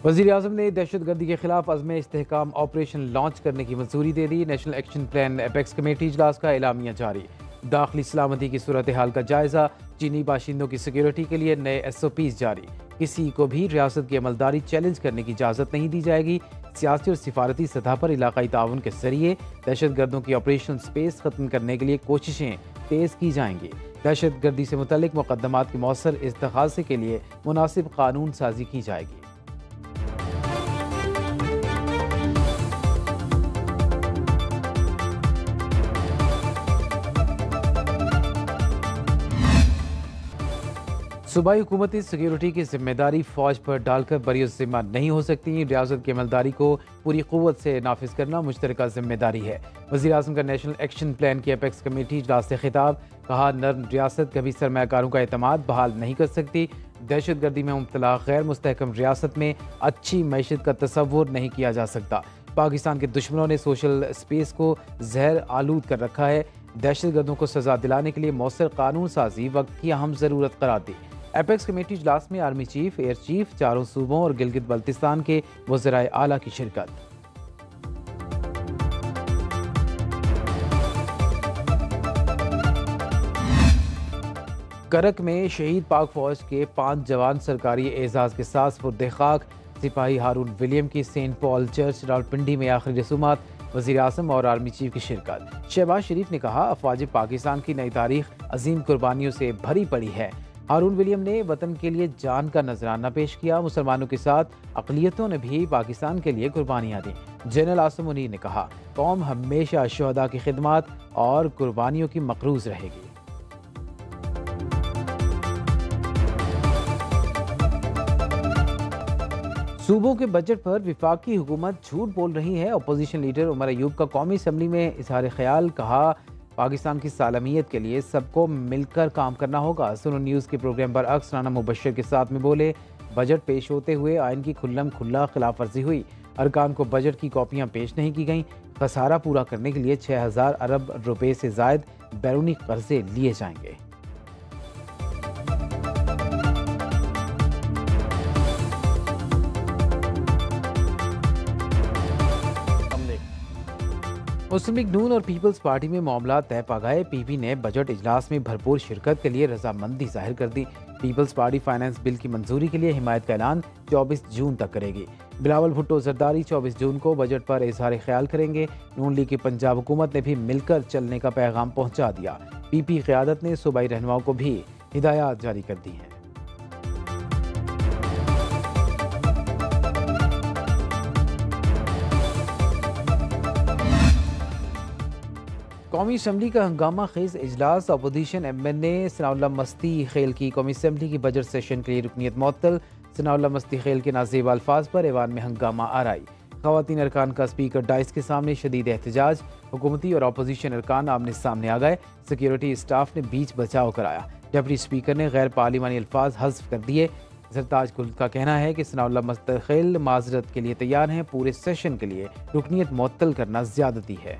वज़ीर-ए-आज़म ने दहशतगर्दी के खिलाफ अज़्म इस्तेहकाम ऑपरेशन लॉन्च करने की मंजूरी दे दी। National action plan apex committee इजलास का एलामिया जारी। दाखिली सलामती की सूरत हाल का जायजा। चीनी बाशिंदों की सिक्योरिटी के लिए नए SOPs जारी। किसी को भी रियासत की अमलदारी चैलेंज करने की इजाज़त नहीं दी जाएगी। सियासी और सिफारती सतह पर इलाकाई ताउन के जरिए दहशतगर्दों की ऑपरेशन स्पेस खत्म करने के लिए कोशिशें तेज़ की जाएंगी। दहशतगर्दी से मुतल्लिक मुकदमात के मौसर इस्तखाज़े के लिए मुनासिब कानून साजी की जाएगी। सूबाई हुकूमती सिक्योरिटी की जिम्मेदारी फौज पर डालकर बरीअत जिम्मा नहीं हो सकती। रियासत की अमलदारी को पूरी क़ुव्वत से नाफिज करना मुश्तरका जिम्मेदारी है। वज़ीर-ए-आज़म का नेशनल एक्शन प्लान की एपेक्स कमेटी इजलास से खिताब। कहा, नर्म रियासत कभी सरमायाकारों का एतमाद बहाल नहीं कर सकती। दहशतगर्दी में मुब्तला गैर मुस्तहकम रियासत में अच्छी मैशत का तसव्वुर नहीं किया जा सकता। पाकिस्तान के दुश्मनों ने सोशल स्पेस को जहर आलूद कर रखा है। दहशतगर्दों को सजा दिलाने के लिए मौसर कानून साजी वक्त की अहम ज़रूरत करार दी। एपेक्स कमेटी इजलास में आर्मी चीफ, एयर चीफ, चारों सूबों और गिलगित बल्तिस्तान के वज़राए आला की शिरकत। करक में शहीद पाक फौज के 5 जवान सरकारी एजाज के साथ फुर्दे खाक। सिपाही हारून विलियम की सेंट पॉल चर्च रावलपिंडी में आखिरी रसूमात। वज़ीर-ए-आज़म और आर्मी चीफ की शिरकत। शहबाज शरीफ ने कहा, अफवाज पाकिस्तान की नई तारीख अजीम कुर्बानियों से भरी पड़ी है। हारून विलियम ने वतन के लिए जान का नजराना पेश किया। मुसलमानों के साथ अक़लियतों ने भी पाकिस्तान के लिए कुर्बानियाँ दी। जनरल आसिम मुनीर ने कहा, कौम हमेशा शुहदा की खिदमत और कुर्बानियों की मक़रूज़ रहेगी। सूबों के बजट पर विफाकी हुकूमत झूठ बोल रही है। अपोजिशन लीडर उमर अयूब का कौमी असम्बली में इजहार ख्याल। कहा, पाकिस्तान की सालमियत के लिए सबको मिलकर काम करना होगा। सुनो न्यूज़ के प्रोग्राम पर अक्स राना मुबशर के साथ में बोले, बजट पेश होते हुए आइन की खुल्लम खुल्ला खिलाफ वर्जी हुई। अरकान को बजट की कॉपियाँ पेश नहीं की गईं। खसारा पूरा करने के लिए 6000 अरब रुपए से जायद बैरूनी कर्जे लिए जाएंगे। मुस्लिम लीग नून और पीपल्स पार्टी में मामला तय पा गए। पीपी ने बजट इजलास में भरपूर शिरकत के लिए रजामंदी जाहिर कर दी। पीपल्स पार्टी फाइनेंस बिल की मंजूरी के लिए हिमायत का ऐलान 24 जून तक करेगी। बिलावल भुट्टो जरदारी 24 जून को बजट पर इजहार ख्याल करेंगे। नून लीग की पंजाब हुकूमत ने भी मिलकर चलने का पैगाम पहुंचा दिया। पीपी क़यादत ने सूबाई रहनुमाओं को भी हिदायत जारी कर दी हैं। कौमी असम्बली का हंगामा खेज इजलास। अपोजिशन MN ने सनाउल्लाह मस्ती खेल की कौमी असम्बली की बजट सेशन के लिए रुकनीत मुअत्तल। सनाउल्लाह मस्ती खेल के नाज़ेब अल्फाज पर ऐवान में हंगामा आराई। ख़वातीन अरकान का स्पीकर डाइस के सामने शदीद एहतजाज। हुकूमती और अपोजिशन अरकान आमने सामने आ गए। सिक्योरिटी स्टाफ ने बीच बचाव कराया। डिप्टी स्पीकर ने गैर पार्लिमानी अल्फाज हज़फ कर दिए। सरताज कुल का कहना है कि सनाउल्लाह मस्ती खेल माजरत के लिए तैयार हैं। पूरे सेशन के लिए रुकनीत मुअत्तल करना ज़्यादती है।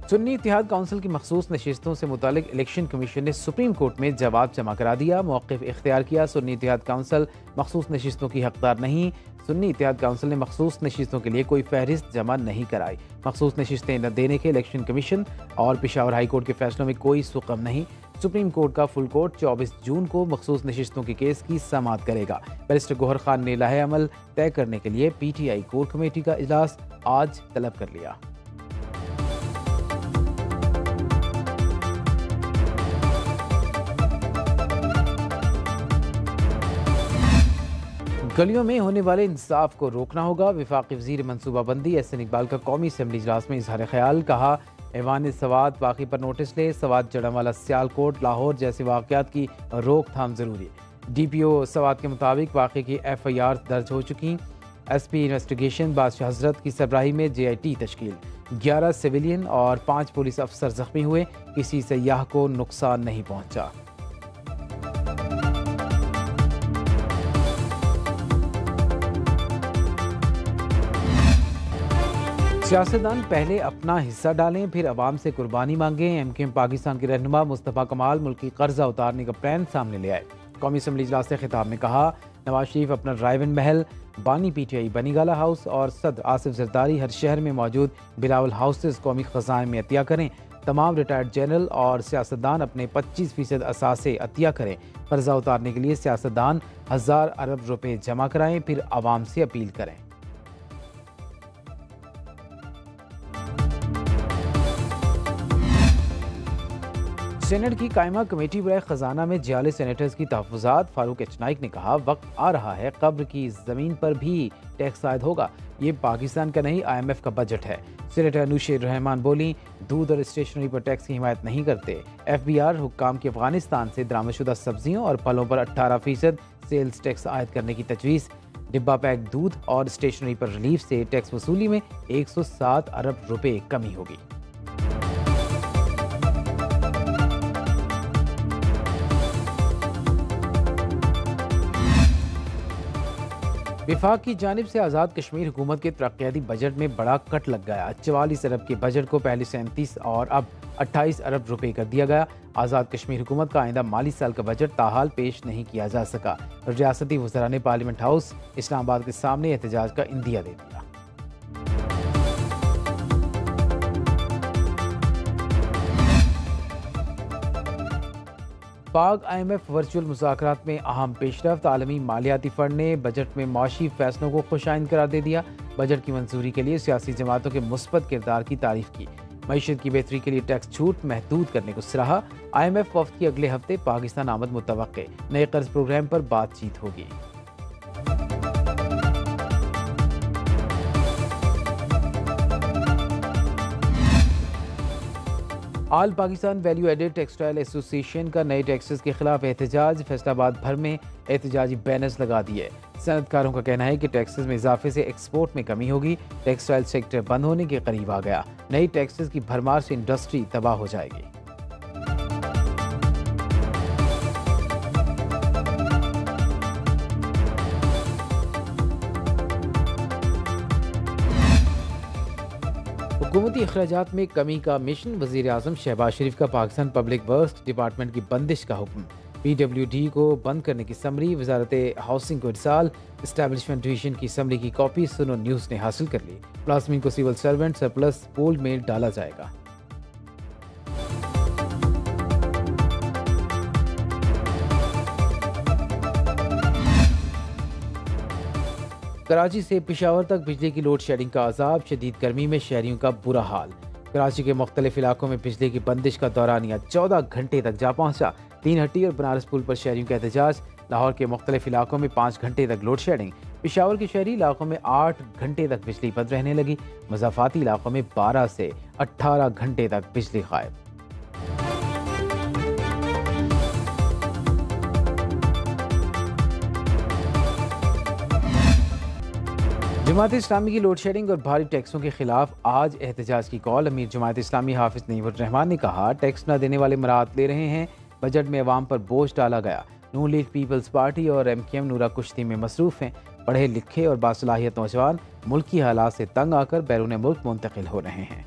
सुन्नी इत्तेहाद काउंसिल की मखसूस नशिस्तों से मुतालिक इलेक्शन कमीशन ने सुप्रीम कोर्ट में जवाब जमा करा दिया। मौक़िफ़ इख्तियार किया। सुन्नी इत्तेहाद काउंसिल मखसूस नशिस्तों की हकदार नहीं। सुन्नी इत्तेहाद काउंसिल ने मखसूस नशिस्तों के लिए कोई फहरिस्त जमा नहीं कराई। मखसूस नशिस्तें न देने के इलेक्शन कमीशन और पेशावर हाई कोर्ट के फैसलों में कोई सुकम नहीं। सुप्रीम कोर्ट का फुल कोर्ट 24 जून को मखसूस नशिस्तों के केस की समाअत करेगा। बैरिस्टर गौहर खान ने लाहे अमल तय करने के लिए PTI कोर कमेटी का इजलास आज तलब कर लिया। गलियों में होने वाले इंसाफ को रोकना होगा। वफाकी वज़ीर मनसूबाबंदी एहसन इकबाल का कौमी असम्बली इजलास में इजहार ख्याल। कहा, ऐवान सवात वाक़ई पर नोटिस ले। सवात जड़ावाला, सियालकोट, लाहौर जैसे वाक़यात की रोकथाम ज़रूरी। DPO सवात के मुताबिक वाक़े की FIR दर्ज हो चुकी। SP इन्वेस्टिगेशन बादशाह हजरत की सरबराही में JIT तश्कील। 11 सिविलियन और 5 पुलिस अफसर जख्मी हुए। किसी सयाह को नुकसान नहीं पहुँचा। सियासतदान पहले अपना हिस्सा डालें, फिर अवाम से कुर्बानी मांगें। एमकेएम पाकिस्तान के रहनुमा मुस्तफ़ा कमाल मुल्की कर्जा उतारने का प्लान सामने ले आए। कौमी असम्बली इजलास से खिताब में कहा, नवाज शरीफ अपना ड्राइव इन महल, बानी पीटीआई बनीगाला हाउस और सदर आसिफ जरदारी हर शहर में मौजूद बिलावल हाउसेस कौमी खजाने में अतिया करें। तमाम रिटायर्ड जनरल और सियासतदान अपने 25% असासे अतिया करें। कर्जा उतारने के लिए सियासतदान 1000 अरब रुपए जमा कराएं, फिर आवाम से अपील करें। सेनेट की कायमा कमेटी बराए खजाना में जियाले सेनेटर्स की तहफ़्फ़ुज़ात। फारूक एच नाइक ने कहा, वक्त आ रहा है कब्र की ज़मीन पर भी टैक्स आयद होगा। ये पाकिस्तान का नहीं, IMF का बजट है। सेनेटर अनुशेर रहमान बोली, दूध और स्टेशनरी पर टैक्स की हिमायत नहीं करते। FBR हुक्काम की अफगानिस्तान से दरामदशुदा सब्जियों और फलों पर 18% सेल्स टैक्स आयद करने की तजवीज़। डिब्बा पैक दूध और स्टेशनरी पर रिलीफ से टैक्स वसूली में 107 अरब रुपए कमी होगी। विफाक की जानिब से आज़ाद कश्मीर हुकूमत के तरक्याती बजट में बड़ा कट लग गया। 44 अरब के बजट को पहले 37 और अब 28 अरब रुपए कर दिया गया। आज़ाद कश्मीर हुकूमत का आइंदा माली साल का बजट ताहाल पेश नहीं किया जा सका। रियासती वज़रा ने पार्लियामेंट हाउस इस्लामाबाद के सामने एहतजाज का इंदिया दे दिया। पाक IMF वर्चुअल मुज़ाकरात में अहम पेशरफ्त। आलमी मालियाती फ़ंड ने बजट में माशी फैसलों को खुशाइंद करार दे दिया। बजट की मंजूरी के लिए सियासी जमातों के मुस्बत किरदार की तारीफ की। मईशत की बेहतरी के लिए टैक्स छूट महदूद करने को सराहा। IMF वफ्द की अगले हफ्ते पाकिस्तान आमद मुतवक्के। नए कर्ज प्रोग्राम पर बातचीत होगी। All Pakistan value added textile association का नए टैक्सेस के खिलाफ एहतजाज। फैसलाबाद भर में एहतजाजी बैनर्स लगा दिए। सनतकारों का कहना है कि टैक्सेस में इजाफे से एक्सपोर्ट में कमी होगी। टेक्सटाइल सेक्टर बंद होने के करीब आ गया। नई टैक्सेस की भरमार से इंडस्ट्री तबाह हो जाएगी। हुकूमती अखराजात में कमी का मिशन। वज़ीर आज़म शहबाज शरीफ का पाकिस्तान पब्लिक वर्क्स डिपार्टमेंट की बंदिश का हुक्म। PWD को बंद करने की समरी वजारत हाउसिंग को इरसाल। इस्टेब्लिशमेंट डिवीजन की समरी की कॉपी सुनो न्यूज़ ने हासिल कर ली। प्लास्मिन को सिविल सर्वेंट सरप्लस पोल में डाला जाएगा। कराची से पेशावर तक बिजली की लोड शेडिंग का अजाब। शदीद गर्मी में शहरियों का बुरा हाल। कराची के मुख्तलिफ इलाकों में बिजली की बंदिश का दौरानिया 14 घंटे तक जा पहुंचा। 3 हट्टी और बनारस पुल पर शहरियों का एहतजाज। लाहौर के मुख्तलिफ इलाकों में 5 घंटे तक लोड शेडिंग। पेशावर के शहरी इलाकों में 8 घंटे तक बिजली बंद रहने लगी। मज़ाफ़ाती इलाकों में 12 से 18 घंटे तक बिजली गायब। जमात इस्लामी की लोड शेडिंग और भारी टैक्सों के खिलाफ आज एहतजाज की कॉल। अमीर जमात इस्लामी हाफिज नईमुर रहमान ने कहा, टैक्स न देने वाले मराहत ले रहे हैं। बजट में अवाम पर बोझ डाला गया। नून लीग पीपल्स पार्टी और MKM नूरा कुश्ती में मसरूफ़ हैं। पढ़े लिखे और बासलाहियत नौजवान मुल्की हालात से तंग आकर बैरून मुल्क मुंतकिल हो रहे हैं।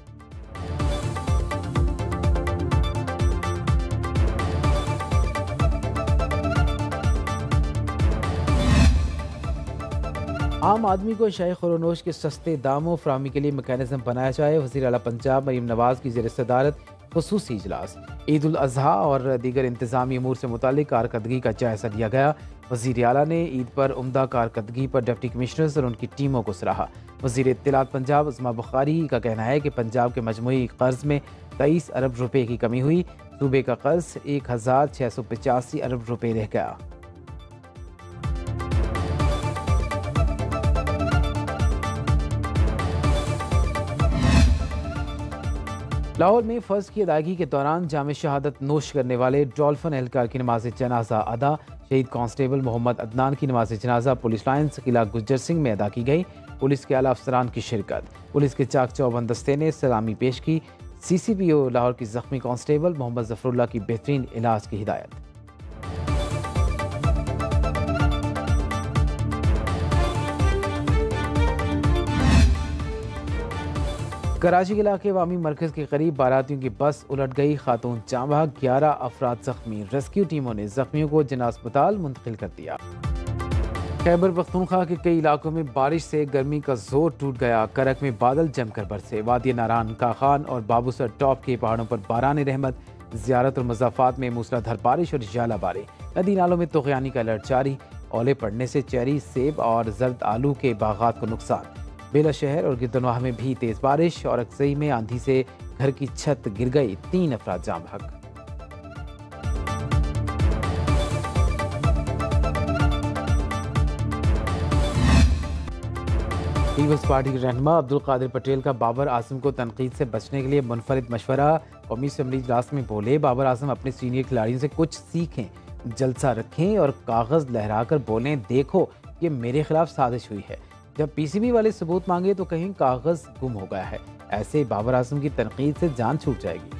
आम आदमी को शाही खुरोनोश के सस्ते दामों फराहमी के लिए मैकेनिज्म बनाया जाए। वज़ीर आला पंजाब मरीम नवाज की ज़ेर सदारत खुसूसी इजलास। ईद उल अज़हा और दीगर इंतज़ामी अमूर से मुतालिक कारकर्दगी का जायज़ा लिया गया। वज़ीर आला ने ईद पर उम्दा कारकर्दगी पर डिप्टी कमिश्नर्स और उनकी टीमों को सराहा। वज़ीर इत्तलात पंजाब अज़मा बुखारी का कहना है कि पंजाब के मजमूई कर्ज में 23 अरब रुपए की कमी हुई। सूबे का कर्ज 1685 अरब रुपए रह गया। लाहौर में फ़र्ज की अदायगी के दौरान जामे शहादत नोश करने वाले डॉल्फिन एहलकार की नमाज जनाजा अदा। शहीद कांस्टेबल मोहम्मद अदनान की नमाज जनाजा पुलिस लाइन्स किला गुज्जर सिंह में अदा की गई। पुलिस के आला अफसरान की शिरकत। पुलिस के चाक चौबंद दस्ते ने सलामी पेश की। CCPO लाहौर की जख्मी कांस्टेबल मोहम्मद जफरुल्लाह की बेहतरीन इलाज की हिदायत। कराची के इलाके अवामी मरकज़ के करीब बारातियों की बस उलट गई, खातून जाँ बहक, 11 अफराद जख्मी। रेस्क्यू टीमों ने जख्मियों को जिना अस्पताल मुंतकिल कर दिया। खैबर पख्तूनख्वा के कई इलाकों में बारिश से गर्मी का जोर टूट गया। करक में बादल जमकर बरसे। वादी नारान, काखान और बाबूसर टॉप के पहाड़ों पर बारान रहमत। ज़ियारत और मज़ाफ़ात में मूसलाधार बारिश और जालाबारी। नदी नालों में तूफ़ानी का अलर्ट जारी। ओले पड़ने से चेरी, सेब और जर्द आलू के बागात को नुकसान। बेला शहर और गिरदनवाह में भी तेज़ बारिश और अक्सई में आंधी से घर की छत गिर गई, 3 अफराद जाँ बहक। पीपल्स पार्टी के रहनुमा अब्दुल कादिर पटेल का बाबर आजम को तनकीद से बचने के लिए मुनफरिद मशवरा। कौमी असम्बली इजलास में बोले, बाबर आजम अपने सीनियर खिलाड़ियों से कुछ सीखें, जलसा रखें और कागज़ लहराकर बोलें, देखो ये मेरे खिलाफ साजिश हुई है। जब पीसीबी वाले सबूत मांगे तो कहीं कागज़ गुम हो गया है। ऐसे बाबर आजम की तनकीद से जान छूट जाएगी।